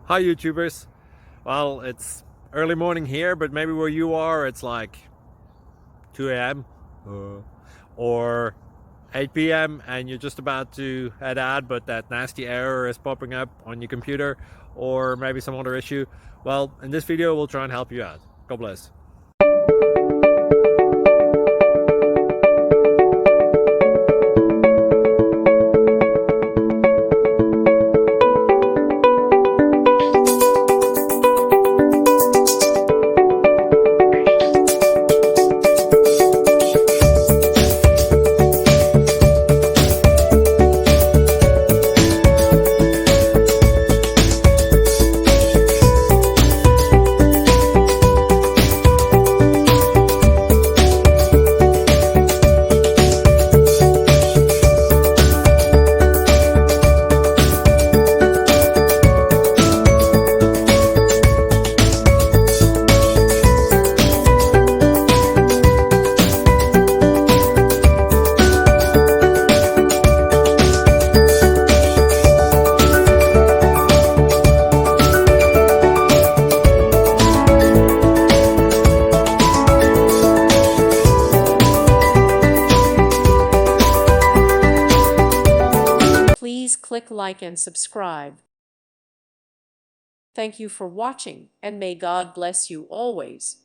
Hi YouTubers. Well, it's early morning here, but maybe where you are it's like 2 a.m. or 8 p.m. and you're just about to head out, but that nasty error is popping up on your computer, or maybe some other issue. Well, in this video we'll try and help you out. God bless. Please click like and subscribe. Thank you for watching, and may God bless you always.